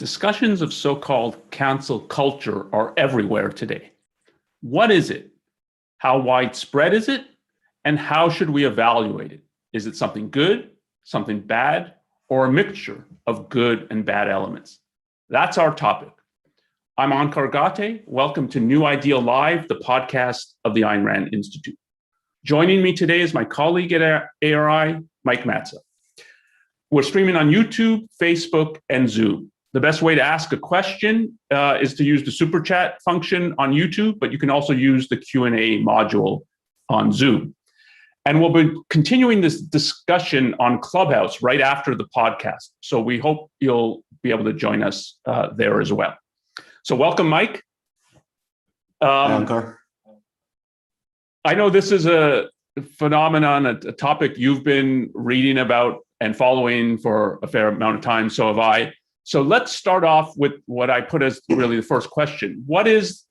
Discussions of so-called cancel culture are everywhere today. What is it? How widespread is it? And how should we evaluate it? Is it something good, something bad, or a mixture of good and bad elements? That's our topic. I'm Onkar Ghate. Welcome to New Ideal Live, the podcast of the Ayn Rand Institute. Joining me today is my colleague at ARI, Mike Mazza. We're streaming on YouTube, Facebook, and Zoom. The best way to ask a question is to use the super chat function on YouTube, but you can also use the Q&A module on Zoom. And we'll be continuing this discussion on Clubhouse right after the podcast. So we hope you'll be able to join us there as well. So welcome, Mike. Onkar. I know this is a phenomenon, a topic you've been reading about and following for a fair amount of time. So have I. So let's start off with what I put as really the first question. What is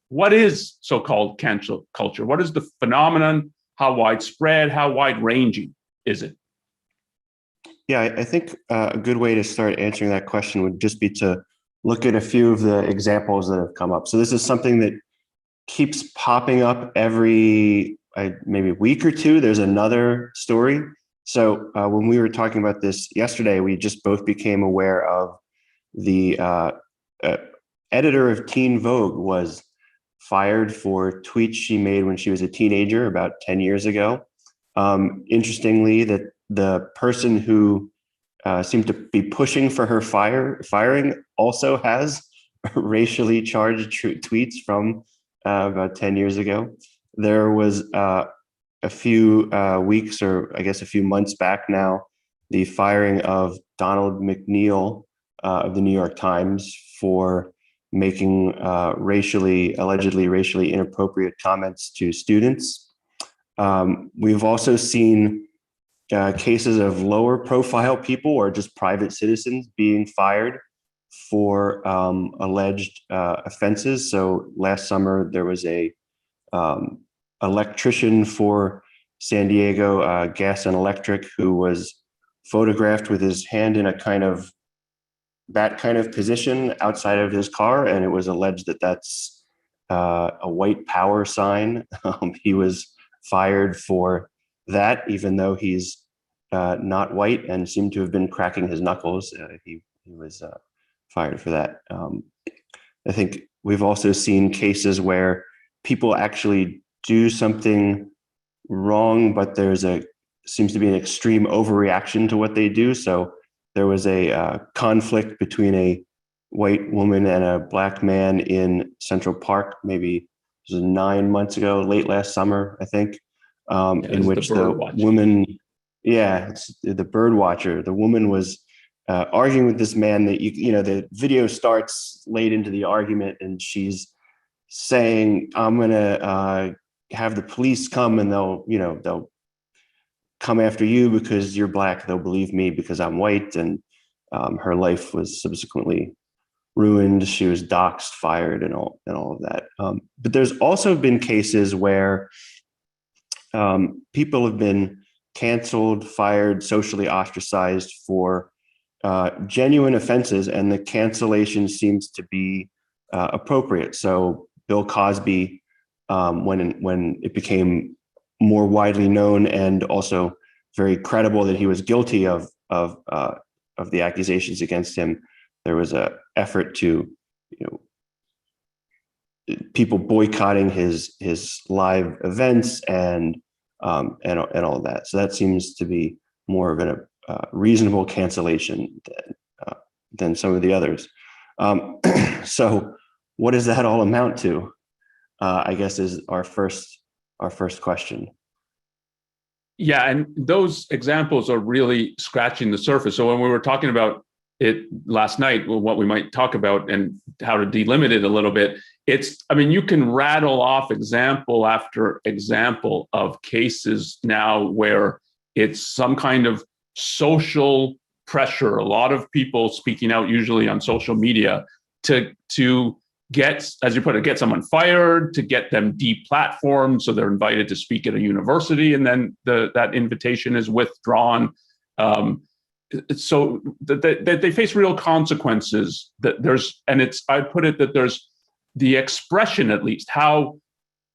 so-called cancel culture? What is the phenomenon? How widespread, how wide-ranging is it? Yeah, I think a good way to start answering that question would just be to look at a few of the examples that have come up. So this is something that keeps popping up every maybe week or two. There's another story. So when we were talking about this yesterday, we just both became aware of the editor of Teen Vogue was fired for tweets she made when she was a teenager about 10 years ago. Interestingly, that the person who seemed to be pushing for her firing also has racially charged tweets from about 10 years ago. There was a few weeks, or I guess a few months back now, the firing of Donald McNeil of the New York Times for making allegedly racially inappropriate comments to students. We've also seen cases of lower profile people or just private citizens being fired for alleged offenses. So last summer, there was a electrician for San Diego Gas and Electric who was photographed with his hand in that kind of position outside of his car, and it was alleged that that's a white power sign. He was fired for that, even though he's not white and seemed to have been cracking his knuckles. He was fired for that. I think we've also seen cases where people actually do something wrong, but seems to be an extreme overreaction to what they do. So there was a conflict between a white woman and a black man in Central Park, maybe it was 9 months ago, late last summer, I think, in which the woman, it's the bird watcher. The woman was arguing with this man that, the video starts late into the argument and she's saying, I'm going to have the police come and they'll come after you because you're black. They'll believe me because I'm white. And her life was subsequently ruined. She was doxxed, fired, and all of that. But there's also been cases where people have been canceled, fired, socially ostracized for genuine offenses, and the cancellation seems to be appropriate. So Bill Cosby, when it became more widely known and also very credible that he was guilty of the accusations against him, there was a effort to, people boycotting his live events and all of that. So that seems to be more of a reasonable cancellation than some of the others. So what does that all amount to? I guess is our first question. Yeah, and those examples are really scratching the surface. So when we were talking about it last night, what we might talk about and how to delimit it a little bit, you can rattle off example after example of cases now where it's some kind of social pressure, a lot of people speaking out, usually on social media, to get, as you put it, get someone fired, to get them deplatformed, so they're invited to speak at a university, and then that invitation is withdrawn. so that they face real consequences. That there's, and it's, I put it that there's the expression, at least how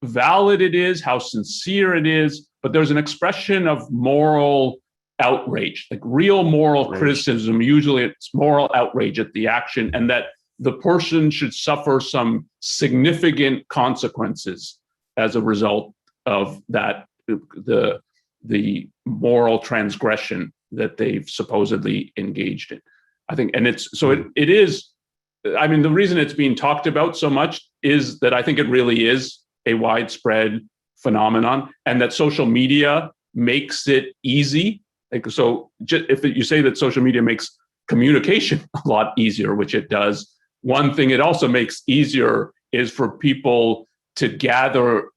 valid it is, how sincere it is, but there's an expression of moral outrage, like real moral criticism. Usually it's moral outrage at the action, and that the person should suffer some significant consequences as a result of that, the moral transgression that they've supposedly engaged in. I think, and it's, so it is, I mean, the reason it's being talked about so much is that I think it really is a widespread phenomenon, and that social media makes it easy. Like, so if you say that social media makes communication a lot easier, which it does, one thing it also makes easier is for people to gather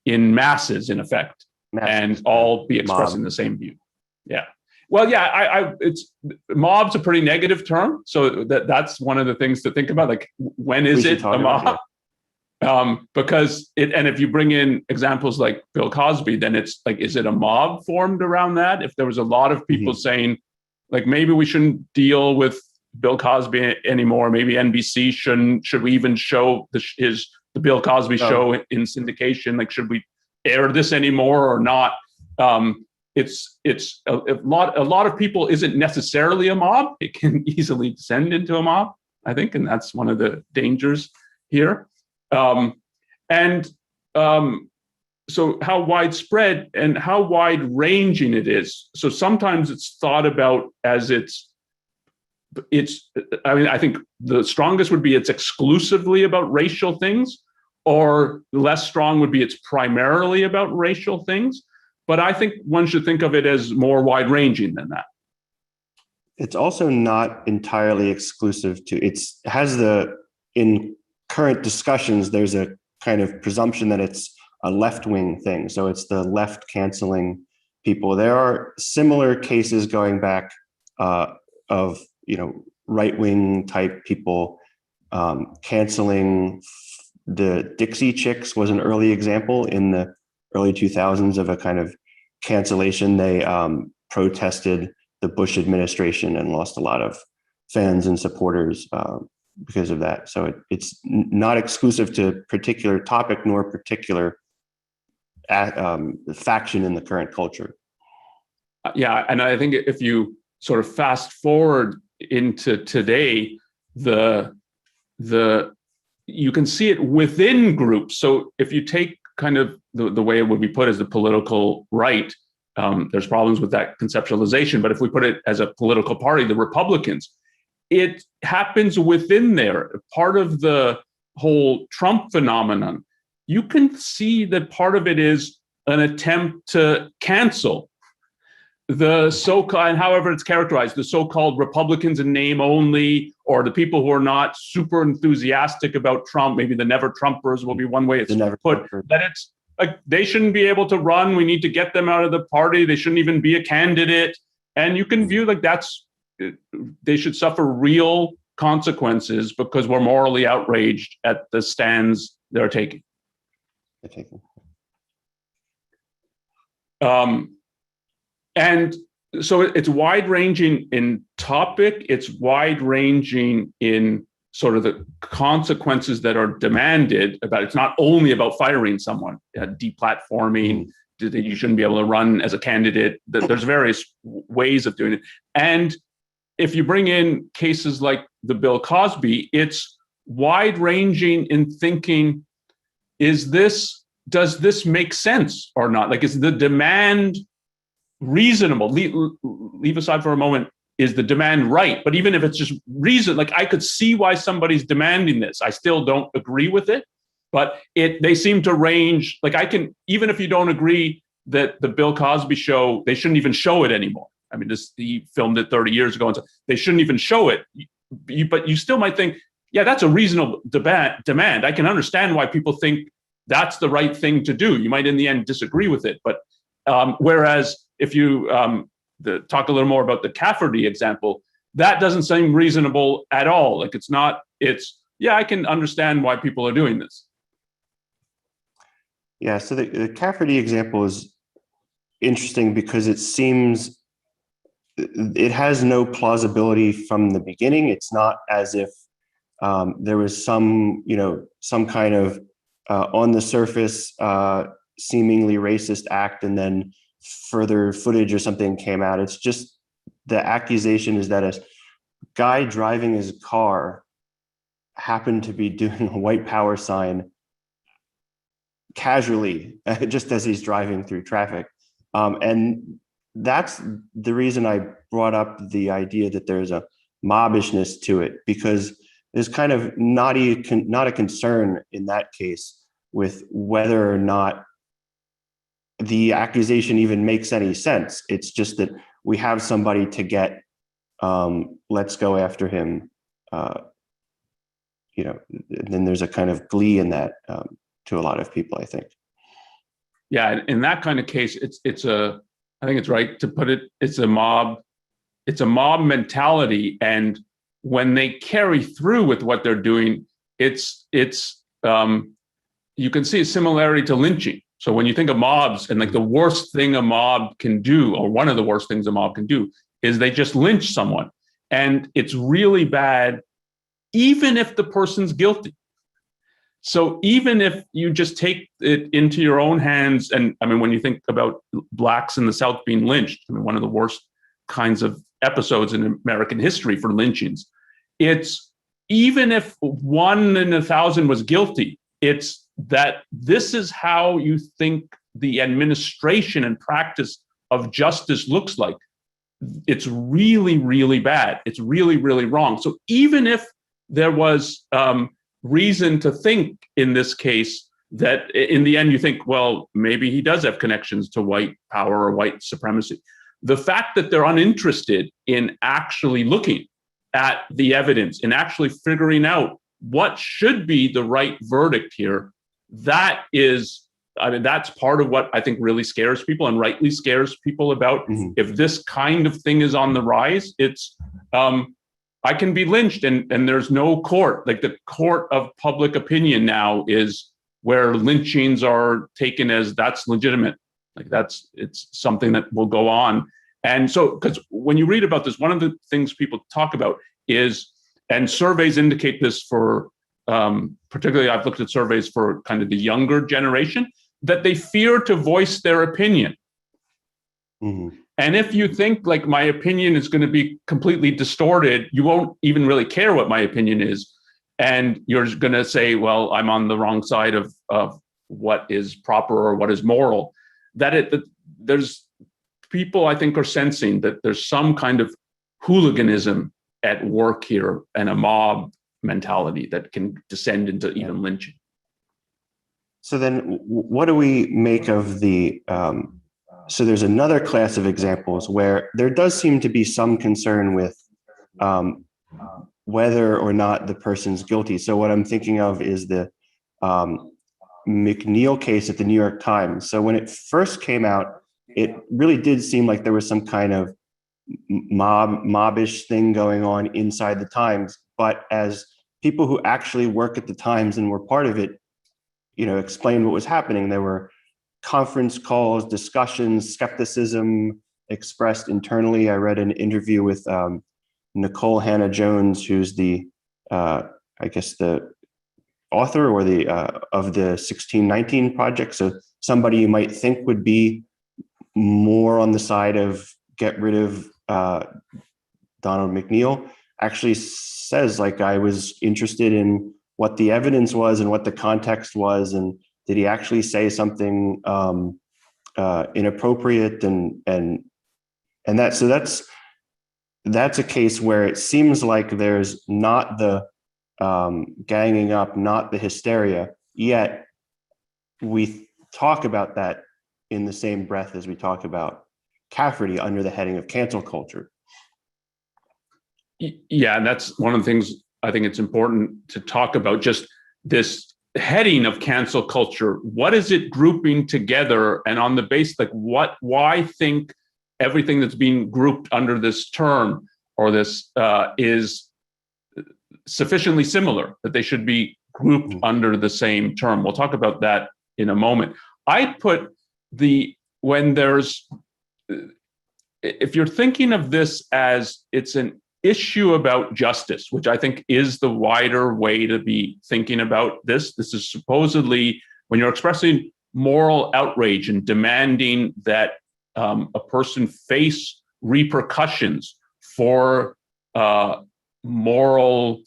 in masses, in effect, and all be expressing the same view. Yeah. Well, yeah, it's, mob's a pretty negative term. So that's one of the things to think about. Like, when is it a mob? Because it, and if you bring in examples like Bill Cosby, then it's like, is it a mob formed around that? If there was a lot of people saying, like, maybe we shouldn't deal with Bill Cosby anymore, maybe NBC shouldn't, should we even show the Bill Cosby show in syndication? Like, should we air this anymore or not? It's a lot of people isn't necessarily a mob. It can easily descend into a mob, I think, and that's one of the dangers here. So how widespread and how wide-ranging it is. So sometimes it's thought about as I mean, I think the strongest would be it's exclusively about racial things, or less strong would be it's primarily about racial things. But I think one should think of it as more wide-ranging than that. It's also not entirely exclusive to, in current discussions, there's a kind of presumption that it's a left-wing thing. So it's the left canceling people. There are similar cases going back of, right-wing type people canceling. The Dixie Chicks was an early example in the early 2000s of a kind of cancellation. They protested the Bush administration and lost a lot of fans and supporters because of that. So it's not exclusive to particular topic nor particular faction in the current culture. Yeah, and I think if you sort of fast forward into today, you can see it within groups. So if you take kind of the way it would be put as the political right, there's problems with that conceptualization. But if we put it as a political party, the Republicans, it happens within there. Part of the whole Trump phenomenon, you can see that part of it is an attempt to cancel the so-called, and however it's characterized, the so-called Republicans in name only, or the people who are not super enthusiastic about Trump. Maybe the never Trumpers will be one way it's put, that it's like they shouldn't be able to run. We need to get them out of the party. They shouldn't even be a candidate. And you can view like they should suffer real consequences because we're morally outraged at the stands they're taking. And so it's wide-ranging in topic. It's wide-ranging in sort of the consequences that are demanded about. It's not only about firing someone, deplatforming, that you shouldn't be able to run as a candidate. There's various ways of doing it. And if you bring in cases like the Bill Cosby, it's wide-ranging in thinking, does this make sense or not? Like, is the demand reasonable? Leave aside for a moment, is the demand right? But even if it's just reason, like I could see why somebody's demanding this. I still don't agree with it, but they seem to range. Like I can, even if you don't agree that the Bill Cosby show, they shouldn't even show it anymore. I mean, he filmed it 30 years ago, and so they shouldn't even show it. But you still might think, yeah, that's a reasonable demand. I can understand why people think that's the right thing to do. You might in the end disagree with it, but whereas if you talk a little more about the Cafferty example, that doesn't seem reasonable at all. Like yeah, I can understand why people are doing this. Yeah, so the Cafferty example is interesting because it seems it has no plausibility from the beginning. It's not as if there was some kind of on the surface seemingly racist act and then further footage or something came out. It's just the accusation is that a guy driving his car happened to be doing a white power sign casually, just as he's driving through traffic. And that's the reason I brought up the idea that there's a mobbishness to it, because there's kind of not a concern in that case with whether or not the accusation even makes any sense. It's just that we have somebody to get, let's go after him. Then there's a kind of glee in that to a lot of people, I think. Yeah, in that kind of case, I think it's right to put it, it's a mob mentality. And when they carry through with what they're doing, it's you can see a similarity to lynching. So when you think of mobs, and like the worst thing a mob can do, or one of the worst things a mob can do, is they just lynch someone. And it's really bad, even if the person's guilty. So even if you just take it into your own hands, and I mean, when you think about blacks in the South being lynched, I mean, one of the worst kinds of episodes in American history for lynchings, it's even if 1 in 1,000 was guilty, it's that this is how you think the administration and practice of justice looks like. It's really, really bad. It's really, really wrong. So even if there was reason to think in this case that in the end you think, well, maybe he does have connections to white power or white supremacy. The fact that they're uninterested in actually looking at the evidence and actually figuring out what should be the right verdict here, that is, I mean, that's part of what I think really scares people, and rightly scares people about if this kind of thing is on the rise. It's I can be lynched and there's no court. Like the court of public opinion now is where lynchings are taken as that's legitimate. Like it's something that will go on. And so, because when you read about this, one of the things people talk about is, and surveys indicate this for, particularly I've looked at surveys for kind of the younger generation, that they fear to voice their opinion. Mm-hmm. And if you think like my opinion is going to be completely distorted, you won't even really care what my opinion is. And you're going to say, well, I'm on the wrong side of what is proper or what is moral. That there's people, I think, are sensing that there's some kind of hooliganism at work here and a mob mentality that can descend into even lynching. So then what do we make of the, so there's another class of examples where there does seem to be some concern with whether or not the person's guilty. So what I'm thinking of is the McNeil case at the New York Times. So when it first came out, it really did seem like there was some kind of mobbish thing going on inside the Times. But as people who actually work at the Times and were part of it, explained what was happening, there were conference calls, discussions, skepticism expressed internally. I read an interview with Nicole Hannah-Jones, who's the, I guess the author or the of the 1619 Project. So somebody you might think would be more on the side of get rid of Donald McNeil, actually says, like, I was interested in what the evidence was and what the context was, and did he actually say something inappropriate, and that, so that's a case where it seems like there's not the ganging up, not the hysteria, yet we talk about that in the same breath as we talk about Cafferty under the heading of cancel culture. Yeah, and that's one of the things I think it's important to talk about, just this heading of cancel culture. What is it grouping together? And on the base, like why think everything that's being grouped under this term or this is sufficiently similar that they should be grouped under the same term? We'll talk about that in a moment. I put when there's if you're thinking of this as it's an issue about justice, which I think is the wider way to be thinking about this. This is supposedly when you're expressing moral outrage and demanding that a person face repercussions for moral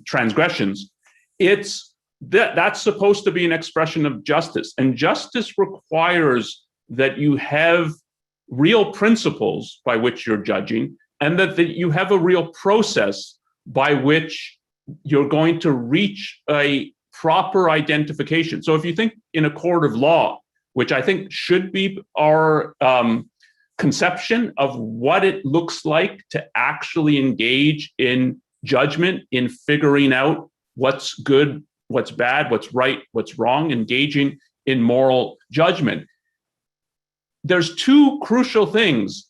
transgressions, that's supposed to be an expression of justice. And justice requires that you have real principles by which you're judging, and that you have a real process by which you're going to reach a proper identification. So if you think in a court of law, which I think should be our conception of what it looks like to actually engage in judgment, in figuring out what's good, what's bad, what's right, what's wrong, engaging in moral judgment. There's two crucial things,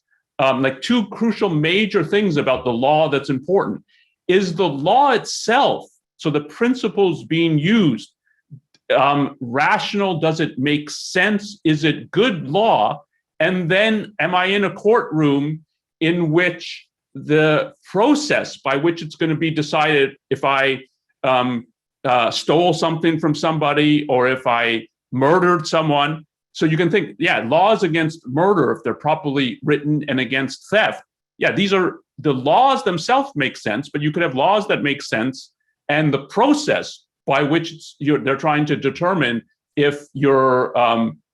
two crucial major things about the law that's important. Is the law itself, so the principles being used, rational? Does it make sense? Is it good law? And then am I in a courtroom in which the process by which it's going to be decided if I stole something from somebody or if I murdered someone? So you can think, laws against murder, if they're properly written, and against theft. These are the laws themselves make sense, but you could have laws that make sense, and the process by which they're trying to determine if you're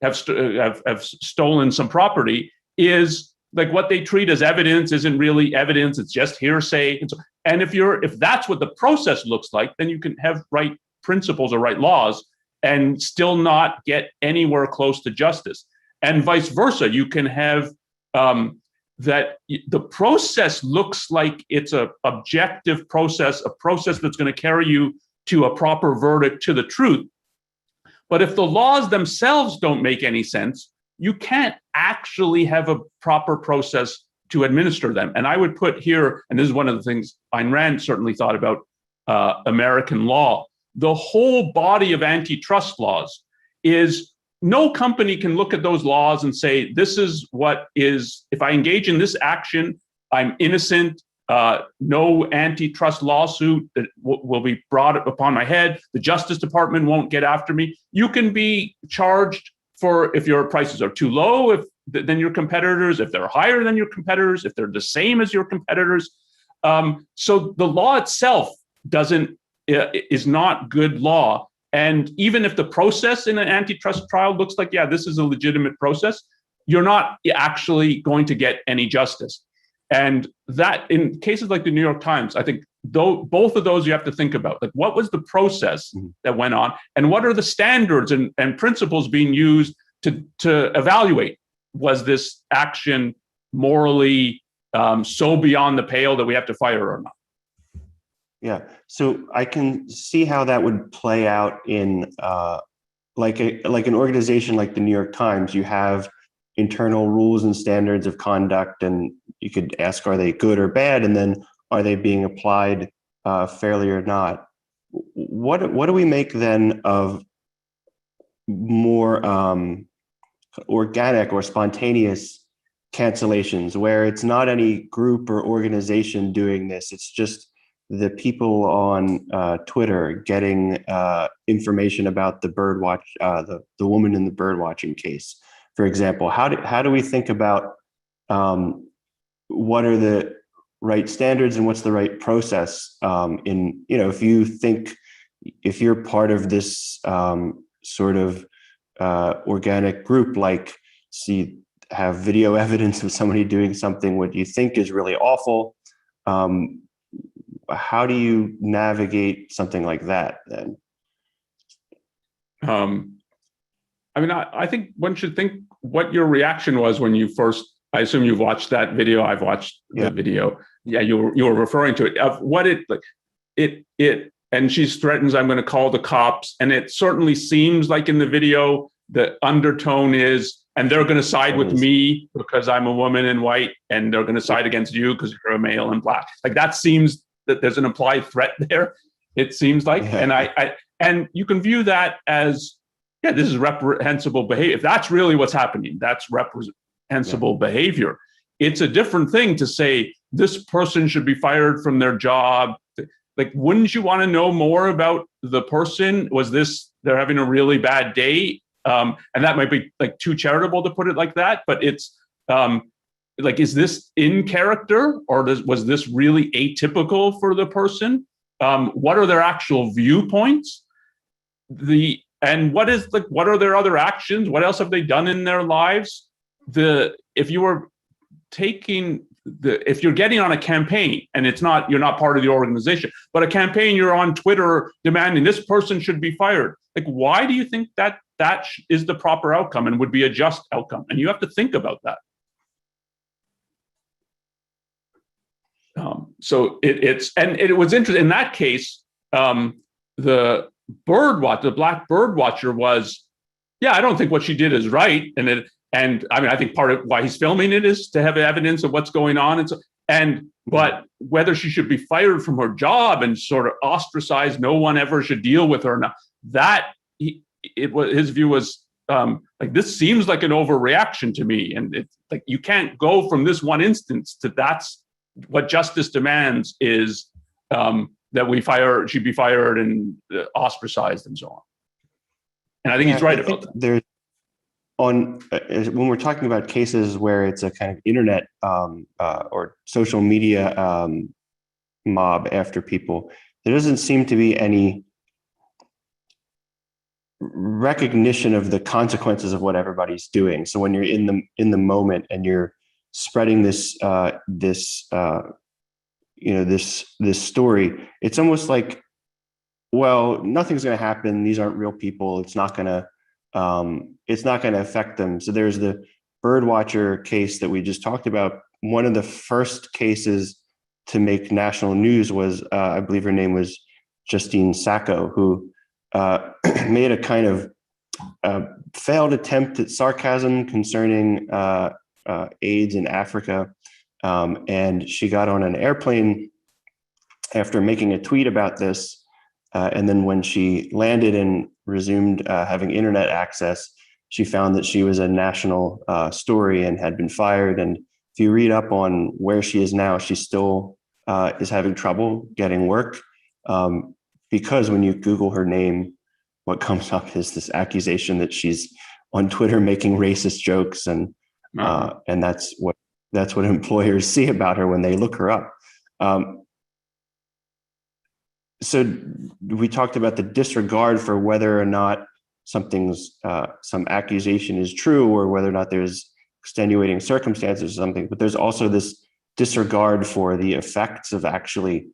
have stolen some property is like what they treat as evidence isn't really evidence; it's just hearsay. And if that's what the process looks like, then you can have right principles or right laws and still not get anywhere close to justice. And vice versa, you can have that the process looks like it's an objective process, a process that's going to carry you to a proper verdict, to the truth. But if the laws themselves don't make any sense, you can't actually have a proper process to administer them. And I would put here, and this is one of the things Ayn Rand certainly thought about American law, the whole body of antitrust laws is no company can look at those laws and say, this is what is, if I engage in this action, I'm innocent, no antitrust lawsuit that will be brought upon my head. The Justice Department won't get after me. You can be charged for if your prices are too low than your competitors, if they're higher than your competitors, if they're the same as your competitors. So the law itself is not good law. And even if the process in an antitrust trial looks like, this is a legitimate process, you're not actually going to get any justice. And that in cases like the New York Times, I think both of those you have to think about. Like, what was the process that went on, and what are the standards and principles being used to evaluate, was this action morally so beyond the pale that we have to fire or not? Yeah, so I can see how that would play out in like an organization like the New York Times. You have internal rules and standards of conduct, and you could ask, are they good or bad? And then are they being applied fairly or not? What do we make then of more organic or spontaneous cancellations, where it's not any group or organization doing this, it's just the people on Twitter getting information about the birdwatch, the woman in the birdwatching case, for example? How do we think about what are the right standards and what's the right process? If you're part of this sort of organic group, like have video evidence of somebody doing something what you think is really awful, how do you navigate something like that then? I think one should think what your reaction was when you first, I assume you've watched that video. I've watched the video. Yeah, you were referring to it, of what and she threatens, I'm going to call the cops. And it certainly seems like in the video, the undertone is, and they're going to side with me because I'm a woman and white, and they're going to side against you because you're a male and black. Like, that seems that there's an implied threat there, it seems like. And you can view that as, this is reprehensible behavior. If that's really what's happening, that's reprehensible behavior. it's a different thing to say this person should be fired from their job. Like, wouldn't you want to know more about the person? Was this, they're having a really bad day? And that might be like too charitable to put it like that, but it's like, is this in character, or was this really atypical for the person? What are their actual viewpoints? And what are their other actions? What else have they done in their lives? If you're getting on a campaign and you're not part of the organization, but a campaign, you're on Twitter demanding this person should be fired. Like, why do you think that is the proper outcome and would be a just outcome? And you have to think about that. So it was interesting in that case. The black bird watcher was, I don't think what she did is right, and I mean, I think part of why he's filming it is to have evidence of what's going on, but whether she should be fired from her job and sort of ostracized, no one ever should deal with her. Or not, his view was like, this seems like an overreaction to me, and it's like you can't go from this one instance to that's what justice demands is that she'd be fired and ostracized and so on. And I think he's right about that. When we're talking about cases where it's a kind of internet or social media mob after people, there doesn't seem to be any recognition of the consequences of what everybody's doing. So when you're in the moment and you're spreading this story, it's almost like, well, nothing's going to happen. These aren't real people. It's not going to affect them. So there's the birdwatcher case that we just talked about. One of the first cases to make national news was, I believe her name was Justine Sacco, who made a kind of failed attempt at sarcasm concerning AIDS in Africa. And she got on an airplane after making a tweet about this. And then when she landed and resumed having internet access, she found that she was a national story and had been fired. And if you read up on where she is now, she still is having trouble getting work because when you Google her name, what comes up is this accusation that she's on Twitter making racist jokes, and that's what employers see about her when they look her up. So we talked about the disregard for whether or not some accusation is true, or whether or not there's extenuating circumstances or something. But there's also this disregard for the effects of actually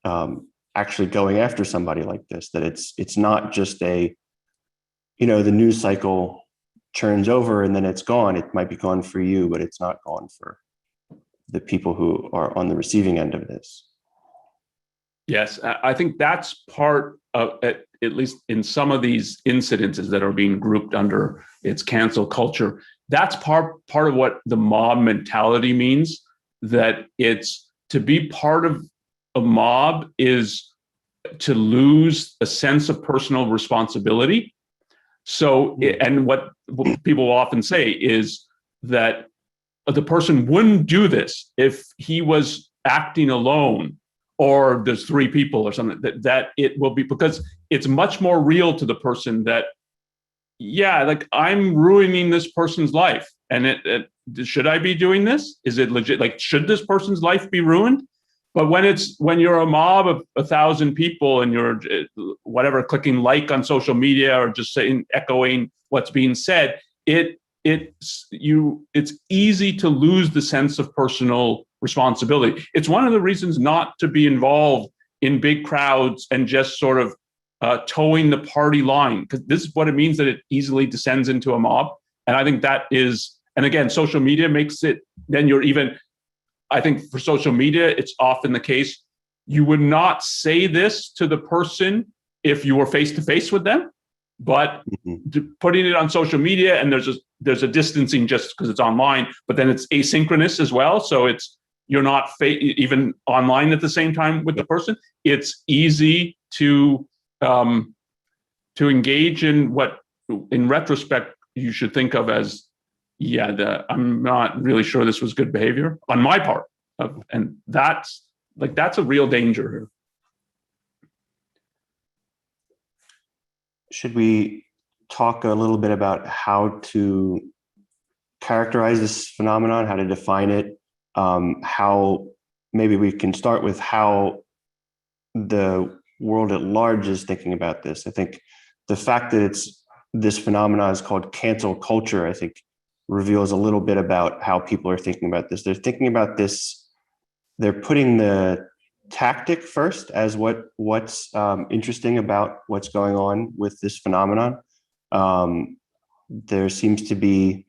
going after somebody like this. That it's not just the news cycle churns over and then it's gone. It might be gone for you, but it's not gone for the people who are on the receiving end of this. Yes, I think that's part of, at least in some of these incidences that are being grouped under its cancel culture, that's part of what the mob mentality means, that it's to be part of a mob is to lose a sense of personal responsibility. So, and what people often say is that the person wouldn't do this if he was acting alone, or there's three people or something, that it will be, because it's much more real to the person that, like, I'm ruining this person's life. And should I be doing this? Is it legit? Like, should this person's life be ruined? But when you're a mob of 1,000 people and you're clicking like on social media or just echoing what's being said, it's easy to lose the sense of personal responsibility. It's one of the reasons not to be involved in big crowds and just sort of towing the party line, because this is what it means, that it easily descends into a mob. And I think that is, and again, social media makes it, then you're even, I think for social media, it's often the case, you would not say this to the person if you were face to face with them, but putting it on social media, and there's a distancing just because it's online, but then it's asynchronous as well. So you're not even online at the same time with the person. It's easy to engage in what, in retrospect, you should think of as Yeah, I'm not really sure this was good behavior on my part, and that's a real danger here. Should we talk a little bit about how to characterize this phenomenon, how to define it? How maybe we can start with how the world at large is thinking about this. I think the fact that this phenomenon is called cancel culture, I think reveals a little bit about how people are thinking about this. They're thinking about this, they're putting the tactic first as what's interesting about what's going on with this phenomenon. There seems to be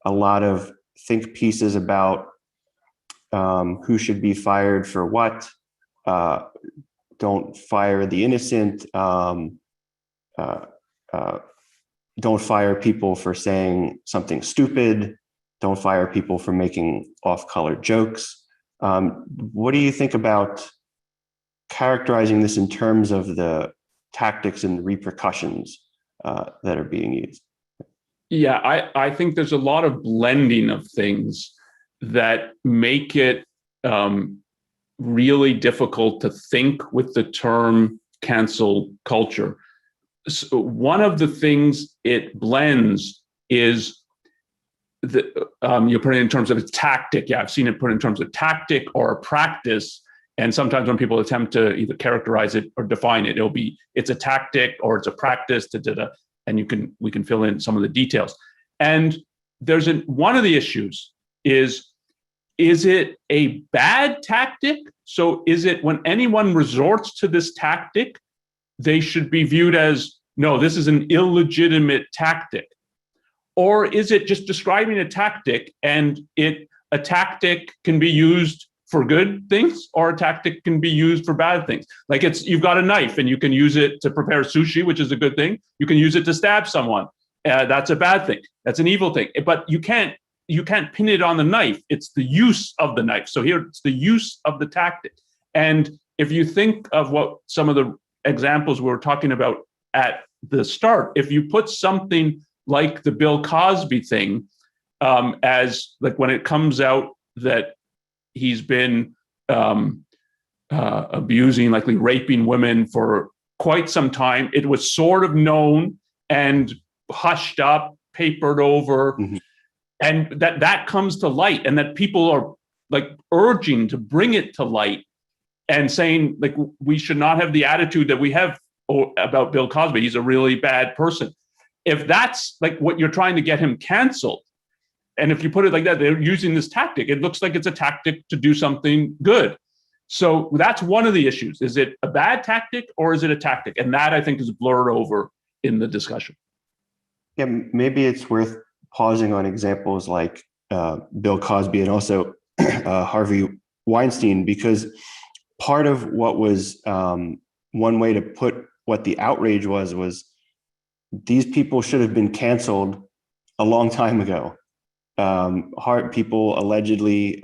a lot of think pieces about who should be fired for what. Don't fire the innocent. Don't fire people for saying something stupid. Don't fire people for making off-color jokes. What do you think about characterizing this in terms of the tactics and the repercussions that are being used? Yeah, I think there's a lot of blending of things that make it really difficult to think with the term cancel culture. So one of the things it blends is you put it in terms of its tactic. Yeah, I've seen it put in terms of tactic or a practice. And sometimes when people attempt to either characterize it or define it, it's a tactic or it's a practice, and we can fill in some of the details. And one of the issues is it a bad tactic? So is it when anyone resorts to this tactic, they should be viewed as, no, this is an illegitimate tactic? Or is it just describing a tactic, and a tactic can be used for good things, or a tactic can be used for bad things? Like you've got a knife and you can use it to prepare sushi, which is a good thing. You can use it to stab someone. That's a bad thing. That's an evil thing. But you can't pin it on the knife. It's the use of the knife. So here it's the use of the tactic. And if you think of what some of the examples we were talking about at the start, if you put something like the Bill Cosby thing, as like when it comes out that he's been abusing, likely raping women for quite some time, it was sort of known and hushed up, papered over. Mm-hmm. And that comes to light, and that people are like urging to bring it to light and saying, like, we should not have the attitude that we have about Bill Cosby. He's a really bad person. If that's like what you're trying to get him canceled, and if you put it like that, they're using this tactic, it looks like it's a tactic to do something good. So that's one of the issues. Is it a bad tactic or is it a tactic? And that, I think, is blurred over in the discussion. Yeah, maybe it's worth pausing on examples like Bill Cosby and also Harvey Weinstein, because part of what was one way to put what the outrage was these people should have been canceled a long time ago. People allegedly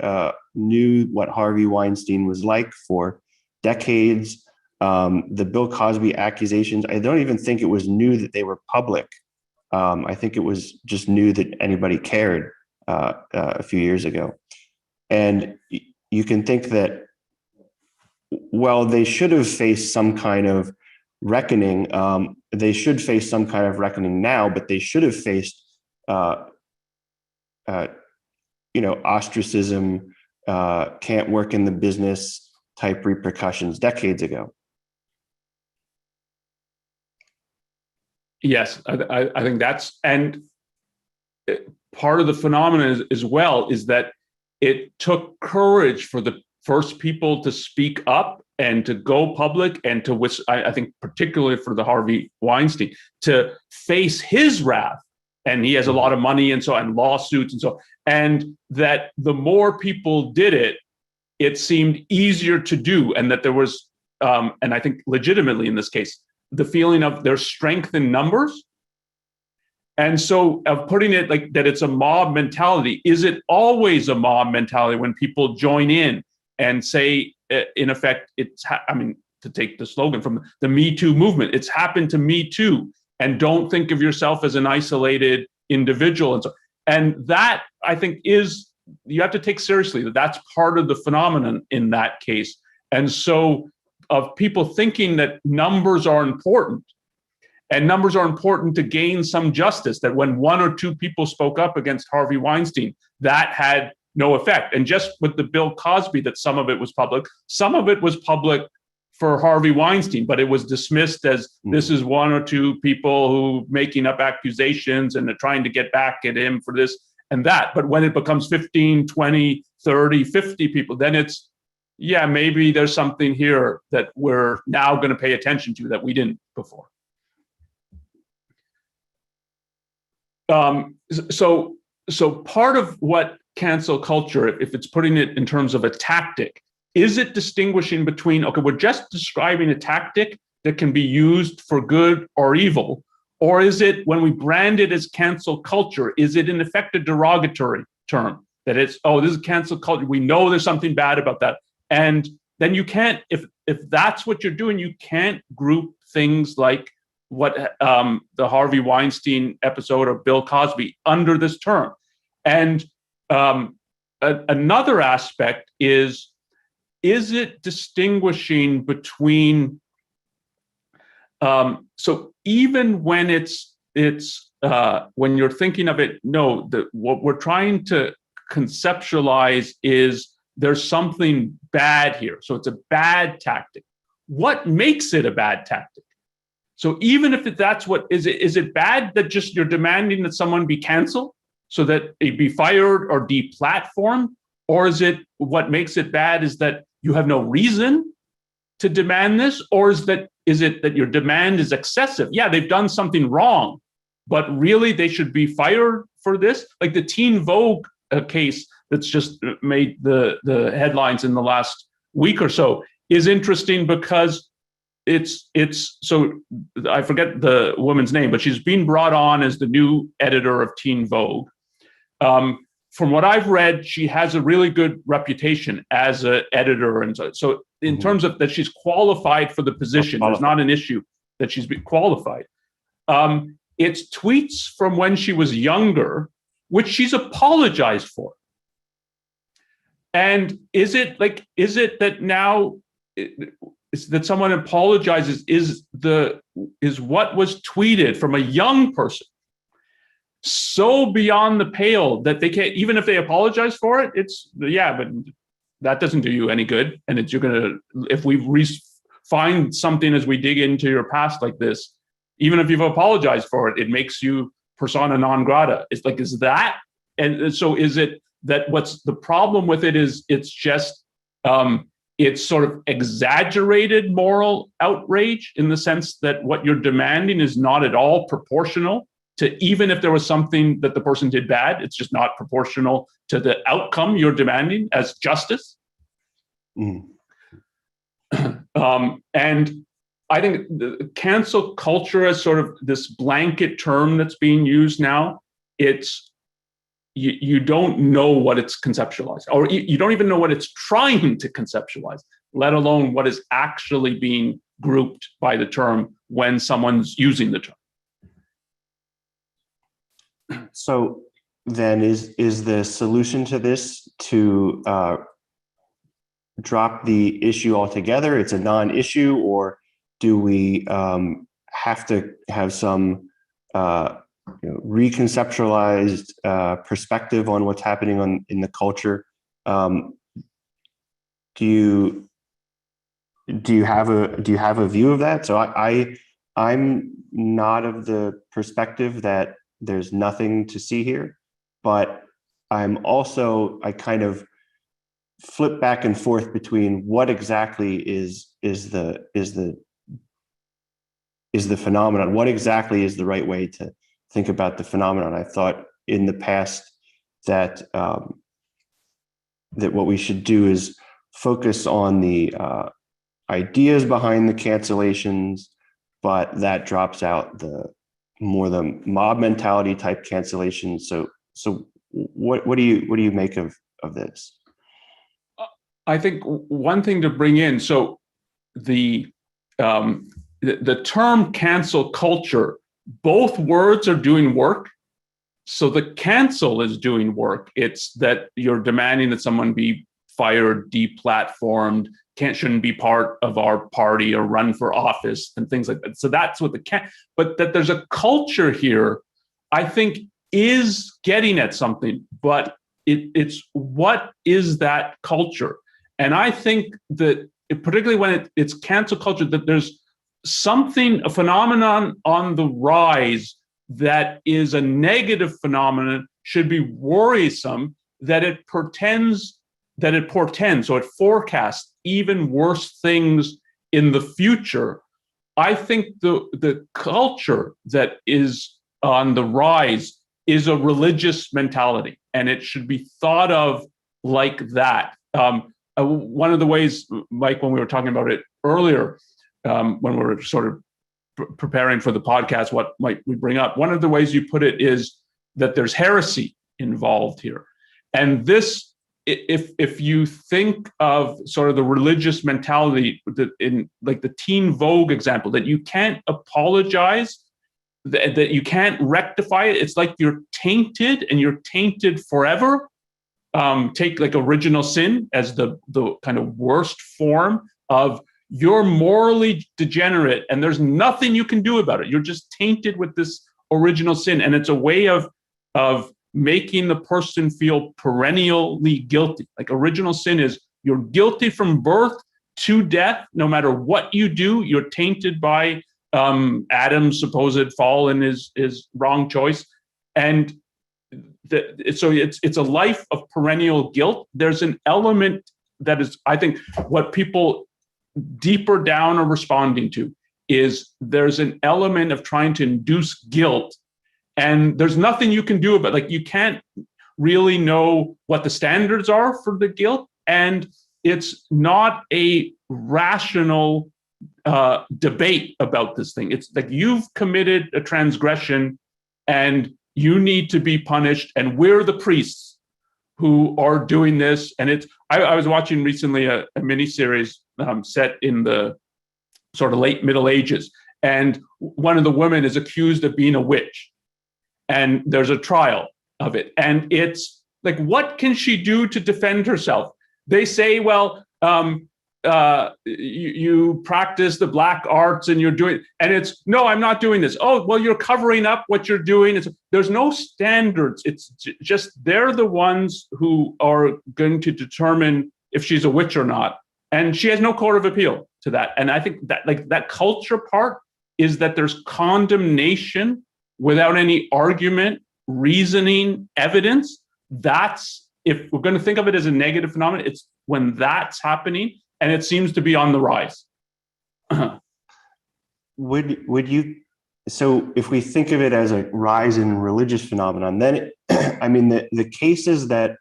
knew what Harvey Weinstein was like for decades. The Bill Cosby accusations, I don't even think it was new that they were public. I think it was just new that anybody cared a few years ago. And you can think that, well, they should have faced some kind of reckoning. They should face some kind of reckoning now, but they should have faced ostracism, can't work in the business type repercussions decades ago. Yes, I think that's, and part of the phenomenon as well is that it took courage for the first people to speak up and to go public, and to I think particularly for the Harvey Weinstein, to face his wrath. And he has a lot of money and lawsuits and so, and that the more people did it, it seemed easier to do. And that there was, and I think legitimately in this case, the feeling of their strength in numbers. And so of putting it like that, it's a mob mentality. Is it always a mob mentality when people join in and say, in effect, to take the slogan from the Me Too movement, it's happened to me too. And don't think of yourself as an isolated individual. And so And that, I think, is, you have to take seriously that that's part of the phenomenon in that case. And so of people thinking that numbers are important, and numbers are important to gain some justice, that when one or two people spoke up against Harvey Weinstein, that had no effect. And just with the Bill Cosby, that some of it was public, some of it was public for Harvey Weinstein, but it was dismissed as this is one or two people who making up accusations and they're trying to get back at him for this and that. But when it becomes 15, 20, 30, 50 people, then it's, yeah, maybe there's something here that we're now going to pay attention to that we didn't before. So part of what cancel culture, if it's putting it in terms of a tactic, is it distinguishing between, okay, we're just describing a tactic that can be used for good or evil, or is it, when we brand it as cancel culture, is it in effect a derogatory term? That it's, oh, this is cancel culture, we know there's something bad about that. And then you can't, if that's what you're doing, you can't group things like what the Harvey Weinstein episode of Bill Cosby under this term. And another aspect is it distinguishing between, so even when it's when you're thinking of it, no, what we're trying to conceptualize is there's something bad here. So it's a bad tactic. What makes it a bad tactic? So even if that's what, is it bad that just you're demanding that someone be canceled so that they be fired or deplatformed? Or is it, what makes it bad is that you have no reason to demand this? Or is it that your demand is excessive? Yeah, they've done something wrong, but really they should be fired for this? Like the Teen Vogue case that's just made the headlines in the last week or so is interesting because it's so, I forget the woman's name, but she's been brought on as the new editor of Teen Vogue. From what I've read, she has a really good reputation as an editor, and so in terms of that, she's qualified for the position. There's not an issue that she's been qualified. It's tweets from when she was younger, which she's apologized for. And is it that now is that someone apologizes is what was tweeted from a young person so beyond the pale that they can't, even if they apologize for it, it's, yeah, but that doesn't do you any good. And you're gonna, if we find something as we dig into your past like this, even if you've apologized for it, it makes you persona non grata. It's like, is that, and so is it that what's the problem with it is it's just, it's sort of exaggerated moral outrage in the sense that what you're demanding is not at all proportional to, even if there was something that the person did bad, it's just not proportional to the outcome you're demanding as justice. And I think the cancel culture as sort of this blanket term that's being used now, it's, you don't know what it's conceptualized, or you don't even know what it's trying to conceptualize, let alone what is actually being grouped by the term when someone's using the term. So then is the solution to this to drop the issue altogether? It's a non-issue, or do we have to have some reconceptualized perspective on what's happening in the culture? Do you have a view of that? So I'm not of the perspective that there's nothing to see here, but I kind of flip back and forth between what exactly is the phenomenon. What exactly is the right way to think about the phenomenon? I thought in the past that that what we should do is focus on the ideas behind the cancellations, but that drops out the mob mentality type cancellations. So what do you make of this? I think one thing to bring in, so the term cancel culture, both words are doing work So the cancel is doing work. It's that you're demanding that someone be fired, deplatformed, shouldn't be part of our party or run for office and things like that. So that's what but that there's a culture here, I think, is getting at something, but it's what is that culture? And I think that particularly when it's cancel culture, that there's a phenomenon on the rise that is a negative phenomenon, should be worrisome, that it portends, so it forecasts even worse things in the future. I think the culture that is on the rise is a religious mentality, and it should be thought of like that. One of the ways, Mike, when we were talking about it earlier, when we were sort of preparing for the podcast, what might we bring up? One of the ways you put it is that there's heresy involved here. And this, if you think of sort of the religious mentality in like the Teen Vogue example, that you can't apologize, that you can't rectify it. It's like you're tainted, and you're tainted forever. Take like original sin as the kind of worst form of, you're morally degenerate and there's nothing you can do about it. You're just tainted with this original sin. And it's a way of making the person feel perennially guilty. Like original sin is, you're guilty from birth to death. No matter what you do, you're tainted by Adam's supposed fall and his wrong choice. And so it's a life of perennial guilt. There's an element that is, I think, what people deeper down are responding to is there's an element of trying to induce guilt, and there's nothing you can do about it. Like, you can't really know what the standards are for the guilt, and it's not a rational debate about this thing. It's like, you've committed a transgression and you need to be punished, and we're the priests who are doing this. And I was watching recently a miniseries set in the sort of late Middle Ages, and one of the women is accused of being a witch, and there's a trial of it, and it's like, what can she do to defend herself? They say, well, you practice the black arts and you're doing, and it's, no, I'm not doing this. Oh, well, you're covering up what you're doing. There's no standards. It's just, they're the ones who are going to determine if she's a witch or not. And she has no court of appeal to that. And I think that, like, that culture part is that there's condemnation without any argument, reasoning, evidence. That's, if we're going to think of it as a negative phenomenon, it's when that's happening. And it seems to be on the rise. Would you? So if we think of it as a rise in religious phenomenon, then I mean, the cases that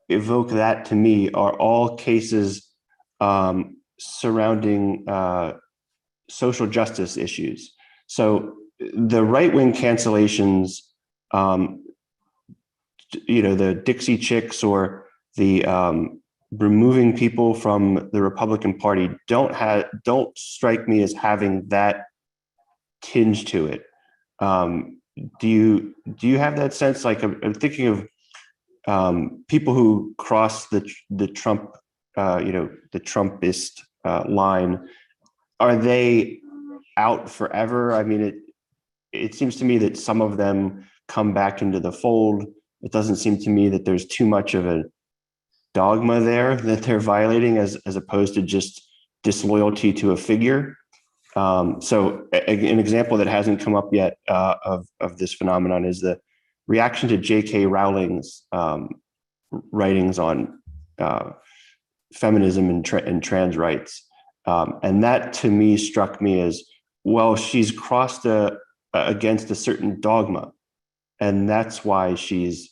evoke that to me are all cases surrounding social justice issues. So the right-wing cancellations, the Dixie Chicks or the removing people from the Republican Party don't strike me as having that tinge to it. Do you have that sense? Like, I'm thinking of people who cross the Trump, the Trumpist line. Are they out forever? I mean, it seems to me that some of them come back into the fold. It doesn't seem to me that there's too much of a dogma there that they're violating, as opposed to just disloyalty to a figure. So an example that hasn't come up yet of this phenomenon is the reaction to J.K. Rowling's writings on feminism and trans rights. And that, to me, struck me as, well, she's crossed against a certain dogma, and that's why she's